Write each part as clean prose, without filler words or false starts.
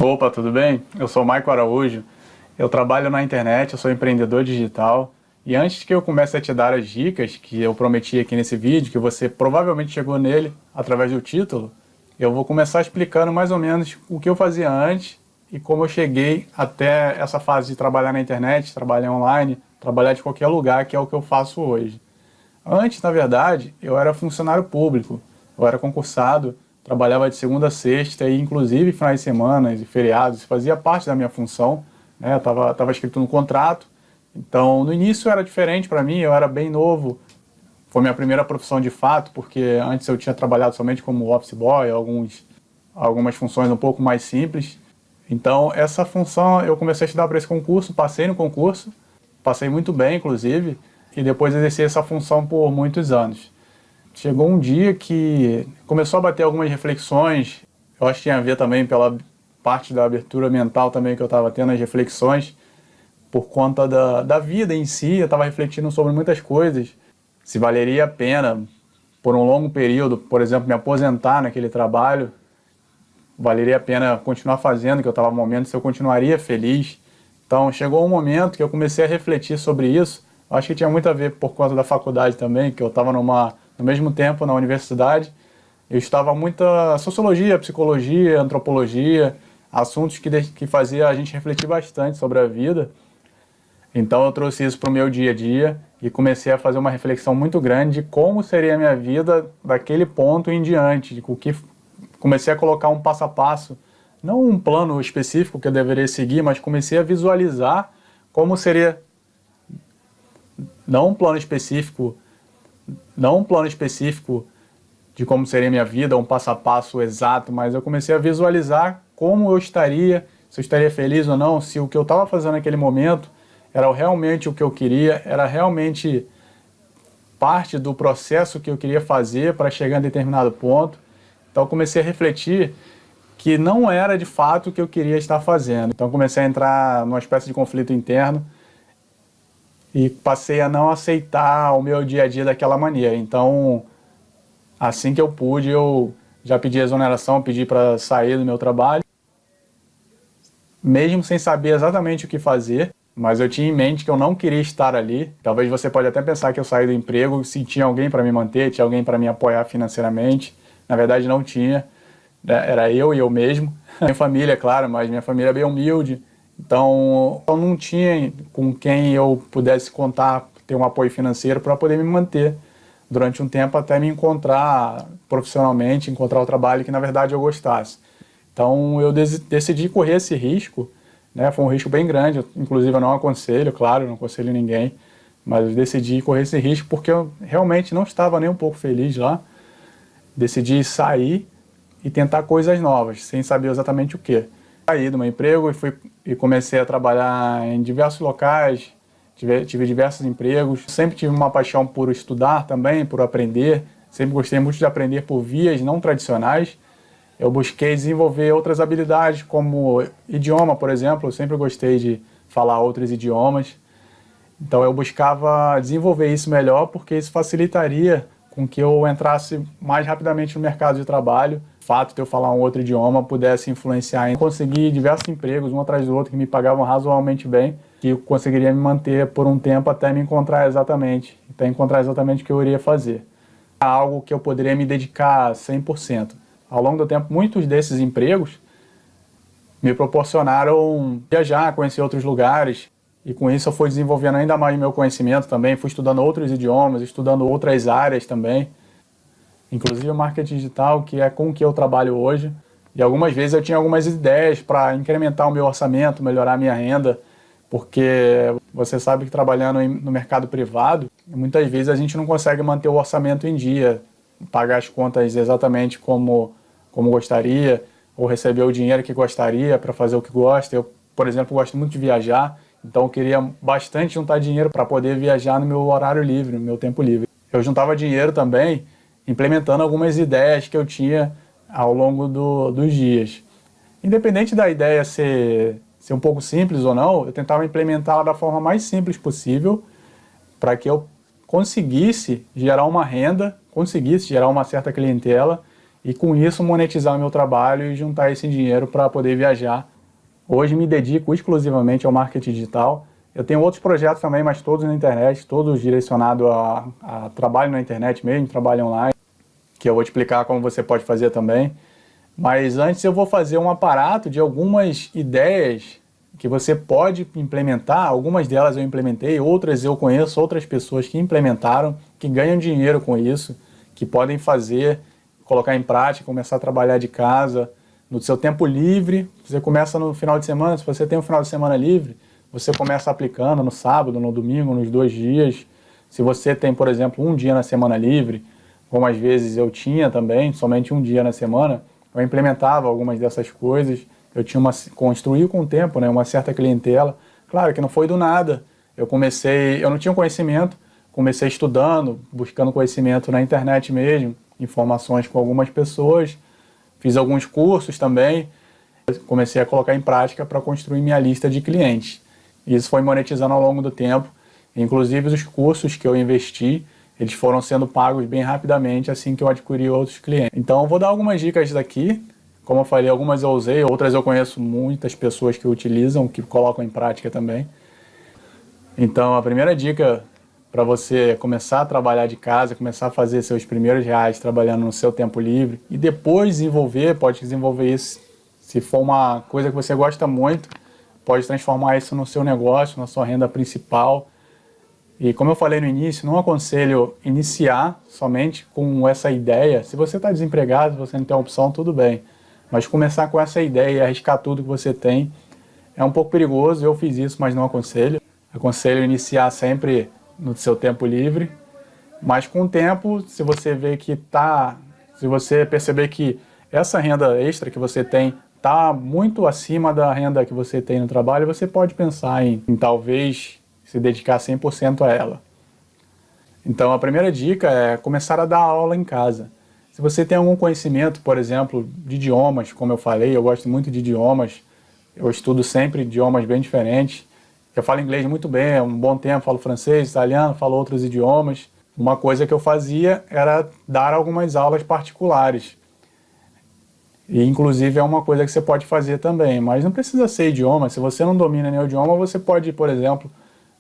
Opa, tudo bem? Eu sou o Maico Araújo, eu trabalho na internet, eu sou empreendedor digital e antes que eu comece a te dar as dicas que eu prometi aqui nesse vídeo, que você provavelmente chegou nele através do título, eu vou começar explicando mais ou menos o que eu fazia antes e como eu cheguei até essa fase de trabalhar na internet, trabalhar online, trabalhar de qualquer lugar, que é o que eu faço hoje. Antes, na verdade, eu era funcionário público, eu era concursado, trabalhava de segunda a sexta e inclusive finais de semana e feriados, fazia parte da minha função, né? Tava escrito no contrato. Então, no início era diferente para mim, eu era bem novo, foi minha primeira profissão de fato, porque antes eu tinha trabalhado somente como office boy, algumas funções um pouco mais simples. Então, essa função eu comecei a estudar para esse concurso, passei no concurso, passei muito bem, inclusive, e depois exerci essa função por muitos anos. Chegou um dia que começou a bater algumas reflexões, eu acho que tinha a ver também pela parte da abertura mental também que eu estava tendo, as reflexões, por conta da vida em si, eu estava refletindo sobre muitas coisas, se valeria a pena, por um longo período, por exemplo, me aposentar naquele trabalho, valeria a pena continuar fazendo, que eu estava no momento, se eu continuaria feliz. Então chegou um momento que eu comecei a refletir sobre isso, acho que tinha muito a ver por conta da faculdade também, que eu estava no mesmo tempo na universidade, eu estudava muita sociologia, psicologia, antropologia, assuntos que fazia a gente refletir bastante sobre a vida. Então eu trouxe isso para o meu dia a dia e comecei a fazer uma reflexão muito grande de como seria a minha vida daquele ponto em diante, de o que comecei a colocar um passo a passo, não um plano específico que eu deveria seguir, mas comecei a visualizar como seria, não um plano específico de como seria a minha vida, um passo a passo exato, mas eu comecei a visualizar como eu estaria, se eu estaria feliz ou não, se o que eu estava fazendo naquele momento era realmente o que eu queria, era realmente parte do processo que eu queria fazer para chegar a determinado ponto. Então eu comecei a refletir que não era de fato o que eu queria estar fazendo. Então comecei a entrar numa espécie de conflito interno e passei a não aceitar o meu dia a dia daquela maneira. Então, assim que eu pude, eu já pedi exoneração, pedi para sair do meu trabalho, mesmo sem saber exatamente o que fazer, mas eu tinha em mente que eu não queria estar ali. Talvez você pode até pensar que eu saí do emprego, se tinha alguém para me manter, tinha alguém para me apoiar financeiramente. Na verdade, não tinha. Era eu e eu mesmo. Minha família, claro, mas minha família é bem humilde. Então, eu não tinha com quem eu pudesse contar, ter um apoio financeiro para poder me manter durante um tempo até me encontrar profissionalmente, encontrar o trabalho que na verdade eu gostasse. Então eu decidi correr esse risco, né? Foi um risco bem grande, inclusive eu não aconselho, claro, não aconselho ninguém, mas eu decidi correr esse risco porque eu realmente não estava nem um pouco feliz lá. Decidi sair e tentar coisas novas, sem saber exatamente o que. Saí do meu emprego e comecei a trabalhar em diversos locais, tive diversos empregos, sempre tive uma paixão por estudar também, por aprender, sempre gostei muito de aprender por vias não tradicionais. Eu busquei desenvolver outras habilidades, como idioma, por exemplo, eu sempre gostei de falar outros idiomas. Então eu buscava desenvolver isso melhor, porque isso facilitaria com que eu entrasse mais rapidamente no mercado de trabalho. O fato de eu falar um outro idioma pudesse influenciar em conseguir diversos empregos, um atrás do outro, que me pagavam razoavelmente bem, que eu conseguiria me manter por um tempo até me encontrar exatamente o que eu iria fazer. Algo que eu poderia me dedicar 100%. Ao longo do tempo, muitos desses empregos me proporcionaram viajar, conhecer outros lugares, e com isso eu fui desenvolvendo ainda mais meu conhecimento também, fui estudando outros idiomas, estudando outras áreas também, inclusive o marketing digital, que é com o que eu trabalho hoje. E algumas vezes eu tinha algumas ideias para incrementar o meu orçamento, melhorar a minha renda, porque você sabe que trabalhando no mercado privado, muitas vezes a gente não consegue manter o orçamento em dia, pagar as contas exatamente como gostaria, ou receber o dinheiro que gostaria para fazer o que gosta. Eu, por exemplo, gosto muito de viajar, então eu queria bastante juntar dinheiro para poder viajar no meu horário livre, no meu tempo livre. Eu juntava dinheiro também implementando algumas ideias que eu tinha ao longo dos dias. Independente da ideia ser um pouco simples ou não, eu tentava implementá-la da forma mais simples possível para que eu conseguisse gerar uma renda, conseguisse gerar uma certa clientela e com isso monetizar o meu trabalho e juntar esse dinheiro para poder viajar. Hoje me dedico exclusivamente ao marketing digital. Eu tenho outros projetos também, mas todos na internet, todos direcionados a trabalho na internet mesmo, trabalho online, que eu vou te explicar como você pode fazer também. Mas antes eu vou fazer um aparato de algumas ideias que você pode implementar. Algumas delas eu implementei, outras eu conheço outras pessoas que implementaram, que ganham dinheiro com isso, que podem fazer, colocar em prática, começar a trabalhar de casa, no seu tempo livre. Você começa no final de semana, se você tem um final de semana livre, você começa aplicando no sábado, no domingo, nos 2 dias. Se você tem, por exemplo, um dia na semana livre, como às vezes eu tinha também, somente um dia na semana, eu implementava algumas dessas coisas. Eu tinha construí com o tempo, né, uma certa clientela. Claro que não foi do nada. Eu não tinha conhecimento, comecei estudando, buscando conhecimento na internet mesmo, informações com algumas pessoas, fiz alguns cursos também, comecei a colocar em prática para construir minha lista de clientes. Isso foi monetizando ao longo do tempo. Inclusive os cursos que eu investi, eles foram sendo pagos bem rapidamente assim que eu adquiri outros clientes. Então eu vou dar algumas dicas daqui. Como eu falei, algumas eu usei, outras eu conheço muitas pessoas que utilizam, que colocam em prática também. Então a primeira dica para você começar a trabalhar de casa, começar a fazer seus primeiros reais trabalhando no seu tempo livre e depois desenvolver, pode desenvolver isso, se for uma coisa que você gosta muito, pode transformar isso no seu negócio, na sua renda principal. E como eu falei no início, não aconselho iniciar somente com essa ideia. Se você está desempregado, se você não tem opção, tudo bem. Mas começar com essa ideia e arriscar tudo que você tem é um pouco perigoso. Eu fiz isso, mas não aconselho. Aconselho iniciar sempre no seu tempo livre. Mas com o tempo, se você perceber que essa renda extra que você tem está muito acima da renda que você tem no trabalho, você pode pensar em talvez se dedicar 100% a ela. Então a primeira dica é começar a dar aula em casa. Se você tem algum conhecimento, por exemplo, de idiomas, como eu falei, eu gosto muito de idiomas, eu estudo sempre idiomas bem diferentes. Eu falo inglês muito bem, há um bom tempo, falo francês, italiano, falo outros idiomas. Uma coisa que eu fazia era dar algumas aulas particulares. E inclusive é uma coisa que você pode fazer também, mas não precisa ser idioma. Se você não domina nenhum idioma, você pode, por exemplo,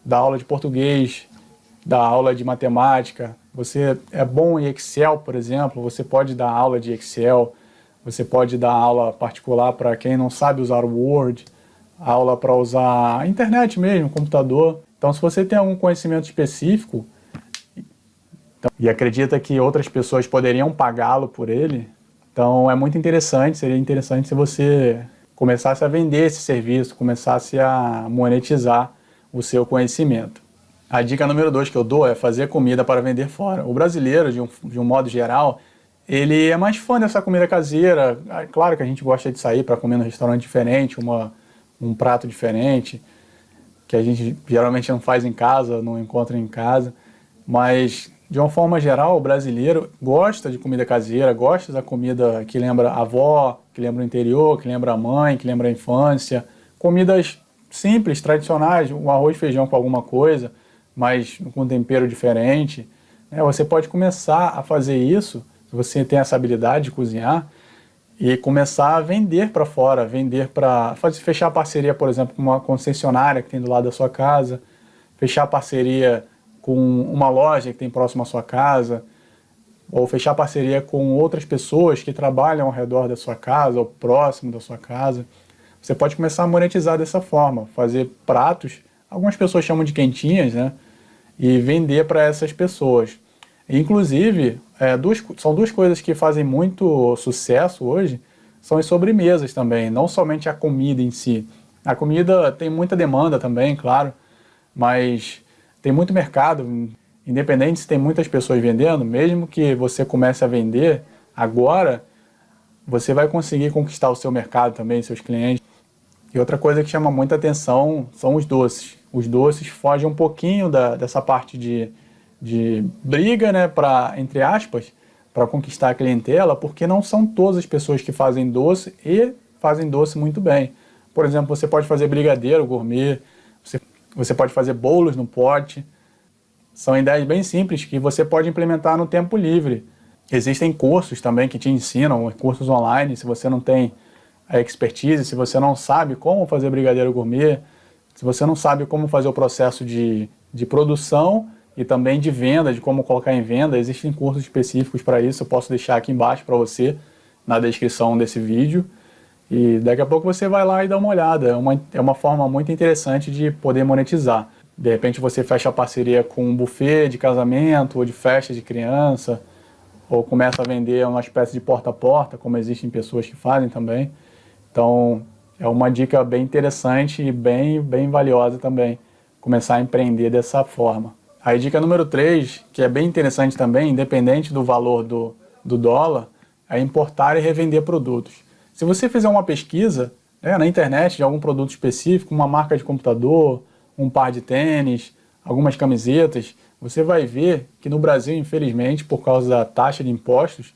dar aula de português, dar aula de matemática. Você é bom em Excel, por exemplo, você pode dar aula de Excel, você pode dar aula particular para quem não sabe usar o Word, aula para usar a internet mesmo, computador. Então, se você tem algum conhecimento específico e acredita que outras pessoas poderiam pagá-lo por ele, então é muito interessante, seria interessante se você começasse a vender esse serviço, começasse a monetizar o seu conhecimento. A dica número 2 que eu dou é fazer comida para vender fora. O brasileiro, de um modo geral, ele é mais fã dessa comida caseira. Claro que a gente gosta de sair para comer num restaurante diferente, um prato diferente, que a gente geralmente não faz em casa, não encontra em casa. Mas, de uma forma geral, o brasileiro gosta de comida caseira, gosta da comida que lembra a avó, que lembra o interior, que lembra a mãe, que lembra a infância. Comidas simples, tradicionais, um arroz e feijão com alguma coisa, mas com um tempero diferente. Você pode começar a fazer isso, se você tem essa habilidade de cozinhar, e começar a vender para fora, fechar parceria, por exemplo, com uma concessionária que tem do lado da sua casa, fechar parceria com uma loja que tem próximo à sua casa, ou fechar parceria com outras pessoas que trabalham ao redor da sua casa, ou próximo da sua casa. Você pode começar a monetizar dessa forma, fazer pratos, algumas pessoas chamam de quentinhas, né? E vender para essas pessoas. Inclusive, são 2 coisas que fazem muito sucesso hoje, são as sobremesas também, não somente a comida em si. A comida tem muita demanda também, claro, mas tem muito mercado, independente se tem muitas pessoas vendendo, mesmo que você comece a vender agora, você vai conseguir conquistar o seu mercado também, seus clientes. E outra coisa que chama muita atenção são os doces. Os doces fogem um pouquinho dessa parte de briga, né, entre aspas, para conquistar a clientela, porque não são todas as pessoas que fazem doce e fazem doce muito bem. Por exemplo, você pode fazer brigadeiro gourmet, você pode fazer bolos no pote. São ideias bem simples que você pode implementar no tempo livre. Existem cursos também que te ensinam, cursos online, se você não tem a expertise, se você não sabe como fazer brigadeiro gourmet, se você não sabe como fazer o processo de produção e também de venda, de como colocar em venda, existem cursos específicos para isso, eu posso deixar aqui embaixo para você, na descrição desse vídeo. E daqui a pouco você vai lá e dá uma olhada, é uma forma muito interessante de poder monetizar. De repente você fecha a parceria com um buffet de casamento ou de festa de criança, ou começa a vender uma espécie de porta a porta, como existem pessoas que fazem também. Então, é uma dica bem interessante e bem valiosa também, começar a empreender dessa forma. A dica número 3, que é bem interessante também, independente do valor do dólar, é importar e revender produtos. Se você fizer uma pesquisa, né, na internet de algum produto específico, uma marca de computador, um par de tênis, algumas camisetas, você vai ver que no Brasil, infelizmente, por causa da taxa de impostos,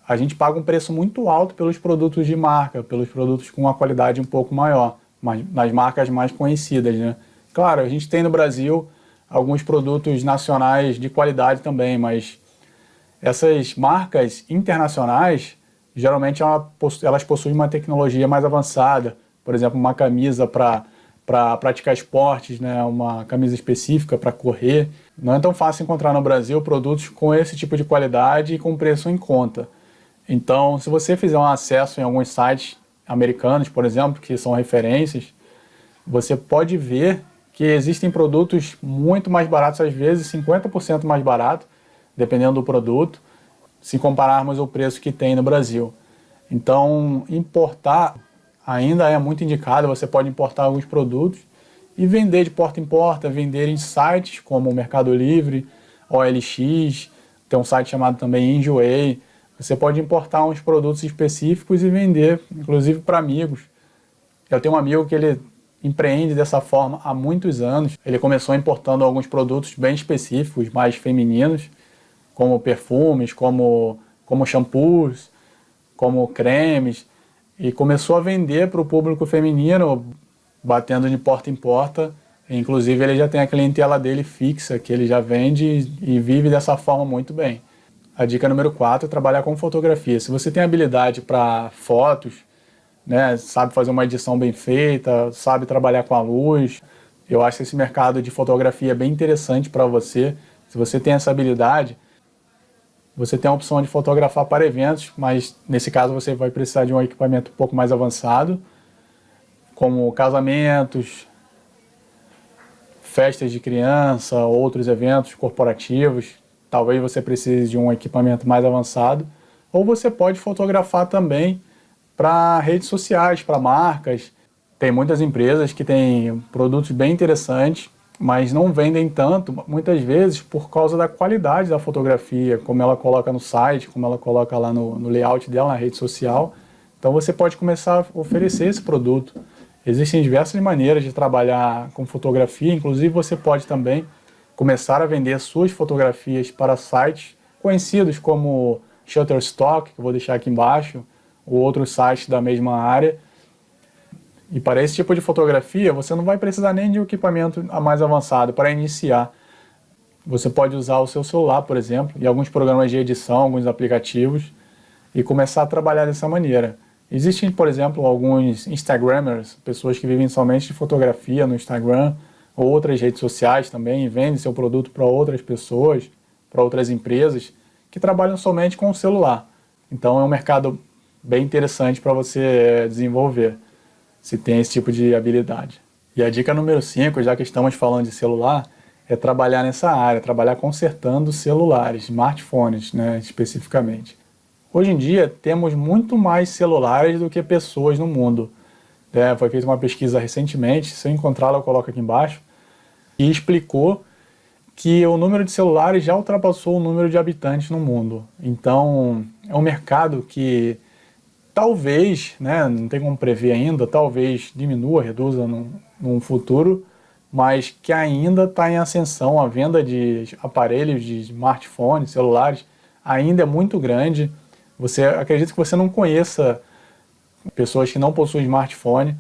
a gente paga um preço muito alto pelos produtos de marca, pelos produtos com uma qualidade um pouco maior, mas nas marcas mais conhecidas, né? Claro, a gente tem no Brasil alguns produtos nacionais de qualidade também, mas essas marcas internacionais, geralmente elas possuem uma tecnologia mais avançada, por exemplo, uma camisa para praticar esportes, né, uma camisa específica para correr. Não é tão fácil encontrar no Brasil produtos com esse tipo de qualidade e com preço em conta. Então, se você fizer um acesso em alguns sites americanos, por exemplo, que são referências, você pode ver que existem produtos muito mais baratos, às vezes 50% mais barato, dependendo do produto, se compararmos o preço que tem no Brasil. Então, importar ainda é muito indicado, você pode importar alguns produtos e vender de porta em porta, vender em sites como o Mercado Livre, OLX, tem um site chamado também Enjoei. Você pode importar uns produtos específicos e vender, inclusive para amigos. Eu tenho um amigo que ele empreende dessa forma há muitos anos. Ele começou importando alguns produtos bem específicos, mais femininos, como perfumes, como shampoos, como cremes, e começou a vender para o público feminino, batendo de porta em porta. Inclusive ele já tem a clientela dele fixa, que ele já vende e vive dessa forma muito bem. A dica número 4 é trabalhar com fotografia. Se você tem habilidade para fotos, né, sabe fazer uma edição bem feita, sabe trabalhar com a luz, eu acho esse mercado de fotografia é bem interessante para você. Se você tem essa habilidade, você tem a opção de fotografar para eventos, mas nesse caso você vai precisar de um equipamento um pouco mais avançado, como casamentos, festas de criança, outros eventos corporativos. Talvez você precise de um equipamento mais avançado, ou você pode fotografar também para redes sociais, para marcas. Tem muitas empresas que têm produtos bem interessantes, mas não vendem tanto, muitas vezes por causa da qualidade da fotografia, como ela coloca no site, como ela coloca lá no layout dela, na rede social. Então você pode começar a oferecer esse produto. Existem diversas maneiras de trabalhar com fotografia, inclusive você pode também começar a vender suas fotografias para sites conhecidos como Shutterstock, que eu vou deixar aqui embaixo, ou outros sites da mesma área. E para esse tipo de fotografia, você não vai precisar nem de um equipamento mais avançado para iniciar. Você pode usar o seu celular, por exemplo, e alguns programas de edição, alguns aplicativos, e começar a trabalhar dessa maneira. Existem, por exemplo, alguns Instagrammers, pessoas que vivem somente de fotografia no Instagram, ou outras redes sociais também, e vendem seu produto para outras pessoas, para outras empresas, que trabalham somente com o celular. Então é um mercado bem interessante para você desenvolver, se tem esse tipo de habilidade. E a dica número 5, já que estamos falando de celular, é trabalhar nessa área, trabalhar consertando celulares, smartphones, né, especificamente. Hoje em dia, temos muito mais celulares do que pessoas no mundo. Foi feita uma pesquisa recentemente, se eu encontrá-la eu coloco aqui embaixo, e explicou que o número de celulares já ultrapassou o número de habitantes no mundo. Então, é um mercado que talvez, né, não tem como prever ainda, talvez diminua, reduza num futuro, mas que ainda está em ascensão. A venda de aparelhos, de smartphones, celulares, ainda é muito grande. Você acredita que você não conheça pessoas que não possuem smartphone.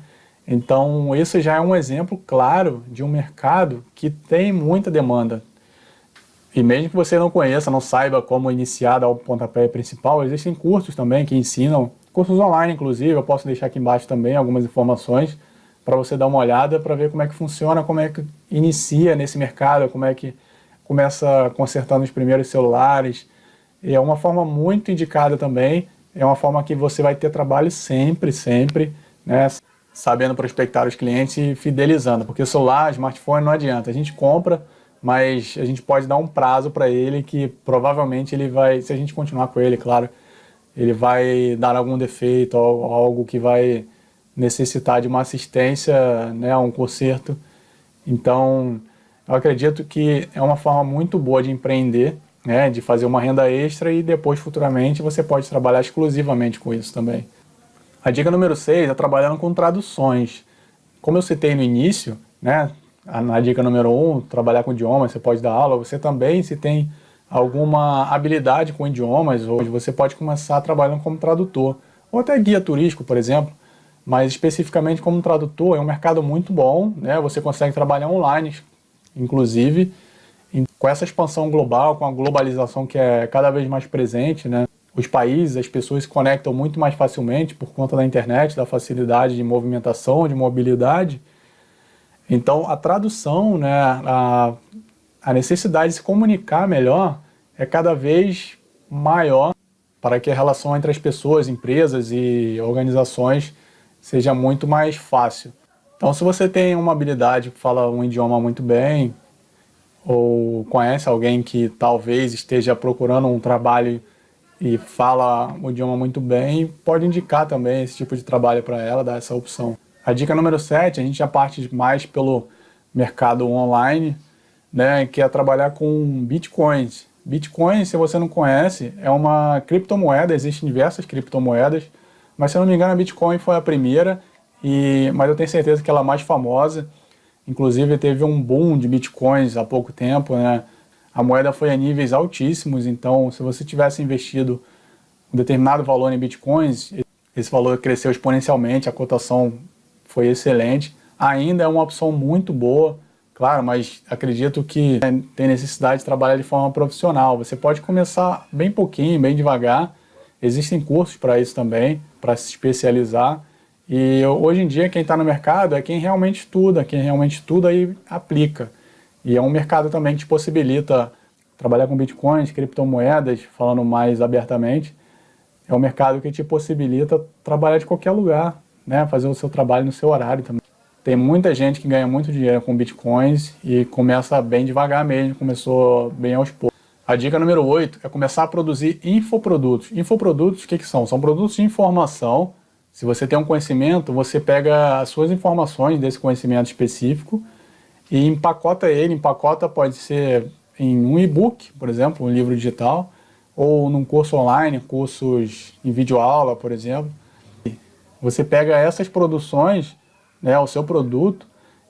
Então, isso já é um exemplo claro de um mercado que tem muita demanda. E mesmo que você não conheça, não saiba como iniciar, dar o pontapé principal, existem cursos também que ensinam, cursos online inclusive, eu posso deixar aqui embaixo também algumas informações para você dar uma olhada para ver como é que funciona, como é que inicia nesse mercado, como é que começa consertando os primeiros celulares. E é uma forma muito indicada também, é uma forma que você vai ter trabalho sempre, sempre, né? Sabendo prospectar os clientes e fidelizando, porque celular, smartphone não adianta, a gente compra, mas a gente pode dar um prazo para ele que provavelmente ele vai, se a gente continuar com ele, claro, ele vai dar algum defeito ou algo que vai necessitar de uma assistência, né, um conserto. Então, eu acredito que é uma forma muito boa de empreender, né, de fazer uma renda extra e depois, futuramente, você pode trabalhar exclusivamente com isso também. A dica número 6 é trabalhando com traduções. Como eu citei no início, né, na dica número 1, trabalhar com idiomas, você pode dar aula, você também, se tem alguma habilidade com idiomas, hoje você pode começar trabalhando como tradutor, ou até guia turístico, por exemplo, mas especificamente como tradutor é um mercado muito bom, né, você consegue trabalhar online, inclusive, com essa expansão global, com a globalização que é cada vez mais presente, né, os países, as pessoas se conectam muito mais facilmente por conta da internet, da facilidade de movimentação, de mobilidade. Então, a tradução, né, a necessidade de se comunicar melhor é cada vez maior para que a relação entre as pessoas, empresas e organizações seja muito mais fácil. Então, se você tem uma habilidade, fala um idioma muito bem, ou conhece alguém que talvez esteja procurando um trabalho e fala o idioma muito bem, pode indicar também esse tipo de trabalho para ela, dar essa opção. A dica número 7, a gente já parte mais pelo mercado online, né, que é trabalhar com bitcoins. Bitcoin, se você não conhece, é uma criptomoeda, existem diversas criptomoedas, mas se eu não me engano a Bitcoin foi a primeira, mas eu tenho certeza que ela é a mais famosa. Inclusive teve um boom de bitcoins há pouco tempo, né? A moeda foi a níveis altíssimos, então se você tivesse investido um determinado valor em bitcoins, esse valor cresceu exponencialmente, a cotação foi excelente. Ainda é uma opção muito boa, claro, mas acredito que tem necessidade de trabalhar de forma profissional. Você pode começar bem pouquinho, bem devagar. Existem cursos para isso também, para se especializar. E hoje em dia quem está no mercado é quem realmente estuda e aplica. E é um mercado também que te possibilita trabalhar com bitcoins, criptomoedas, falando mais abertamente. É um mercado que te possibilita trabalhar de qualquer lugar, né? Fazer o seu trabalho no seu horário também. Tem muita gente que ganha muito dinheiro com bitcoins e começa bem devagar mesmo, começou bem aos poucos. A dica número 8 é começar a produzir infoprodutos. Infoprodutos, o que são? São produtos de informação. Se você tem um conhecimento, você pega as suas informações desse conhecimento específico e empacota ele. Empacota pode ser em um e-book, por exemplo, um livro digital, ou num curso online, cursos em videoaula, por exemplo. Você pega essas produções, né, o seu produto,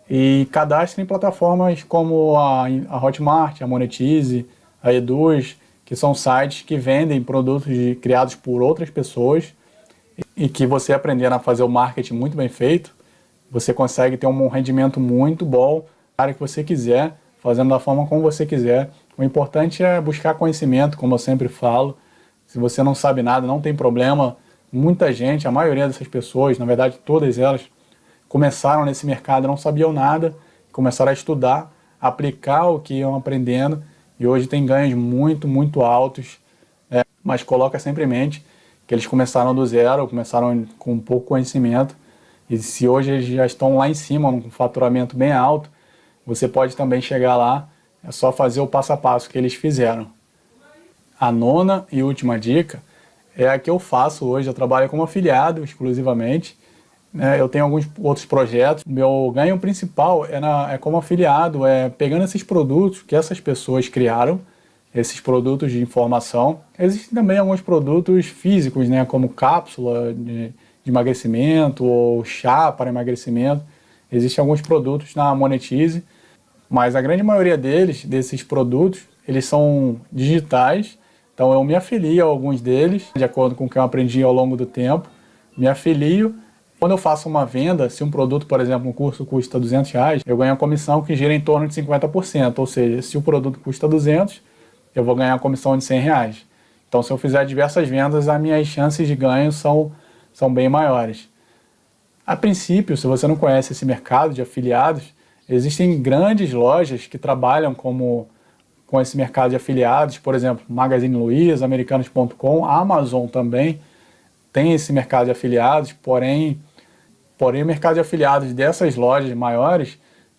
e cadastra em plataformas como a Hotmart, a Monetize, a Eduz, que são sites que vendem produtos criados por outras pessoas e que você aprendendo a fazer o marketing muito bem feito, você consegue ter um rendimento muito bom na área que você quiser, fazendo da forma como você quiser. O importante é buscar conhecimento, como eu sempre falo. Se você não sabe nada, não tem problema. Muita gente, a maioria dessas pessoas, na verdade todas elas, começaram nesse mercado, não sabiam nada, começaram a estudar, aplicar o que iam aprendendo e hoje tem ganhos muito, muito altos, mas coloca sempre em mente que eles começaram do zero, começaram com pouco conhecimento e se hoje eles já estão lá em cima, com um faturamento bem alto, você pode também chegar lá, é só fazer o passo a passo que eles fizeram. A nona e última dica é a que eu faço hoje, eu trabalho como afiliado exclusivamente, né? Eu tenho alguns outros projetos, meu ganho principal é como afiliado, é pegando esses produtos que essas pessoas criaram, esses produtos de informação. Existem também alguns produtos físicos, né, como cápsula de emagrecimento ou chá para emagrecimento. Existem alguns produtos na Monetize, mas a grande maioria desses produtos, eles são digitais. Então eu me afilio a alguns deles, de acordo com o que eu aprendi ao longo do tempo. Me afilio. Quando eu faço uma venda, se um produto, por exemplo, um curso custa R$200, eu ganho a comissão que gira em torno de 50%. Ou seja, se o produto custa 200, eu vou ganhar a comissão de R$ 100. Então, se eu fizer diversas vendas, as minhas chances de ganho são bem maiores. A princípio, se você não conhece esse mercado de afiliados, existem grandes lojas que trabalham com esse mercado de afiliados, por exemplo, Magazine Luiza, Americanos.com, a Amazon também tem esse mercado de afiliados, porém o mercado de afiliados dessas lojas maiores,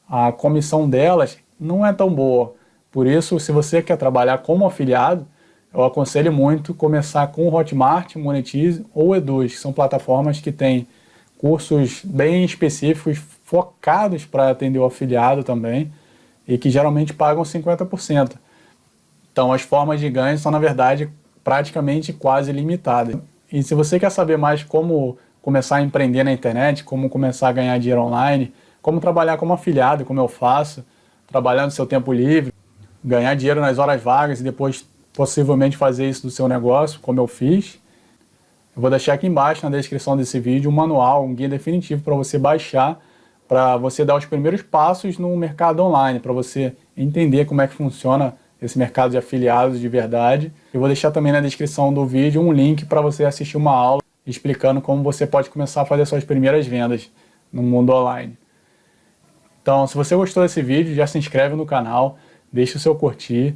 a comissão delas não é tão boa. Por isso, se você quer trabalhar como afiliado, eu aconselho muito começar com o Hotmart, Monetize ou Eduz, que são plataformas que têm cursos bem específicos, focados para atender o afiliado também, e que geralmente pagam 50%. Então, as formas de ganho são, na verdade, praticamente quase limitadas. E se você quer saber mais como começar a empreender na internet, como começar a ganhar dinheiro online, como trabalhar como afiliado, como eu faço, trabalhar no seu tempo livre, ganhar dinheiro nas horas vagas e depois possivelmente fazer isso do seu negócio, como eu fiz, eu vou deixar aqui embaixo na descrição desse vídeo um manual, um guia definitivo para você baixar, para você dar os primeiros passos no mercado online, para você entender como é que funciona esse mercado de afiliados de verdade. Eu vou deixar também na descrição do vídeo um link para você assistir uma aula explicando como você pode começar a fazer suas primeiras vendas no mundo online. Então, se você gostou desse vídeo, já se inscreve no canal, deixa o seu curtir,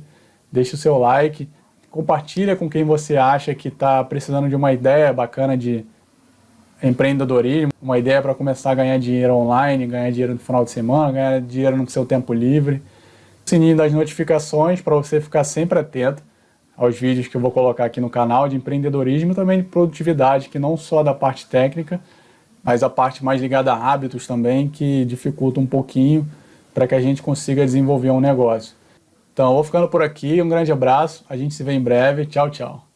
deixa o seu like, compartilha com quem você acha que está precisando de uma ideia bacana de empreendedorismo, uma ideia para começar a ganhar dinheiro online, ganhar dinheiro no final de semana, ganhar dinheiro no seu tempo livre. O sininho das notificações para você ficar sempre atento aos vídeos que eu vou colocar aqui no canal de empreendedorismo e também de produtividade, que não só da parte técnica, mas a parte mais ligada a hábitos também, que dificulta um pouquinho para que a gente consiga desenvolver um negócio. Então, eu vou ficando por aqui, um grande abraço, a gente se vê em breve, tchau, tchau.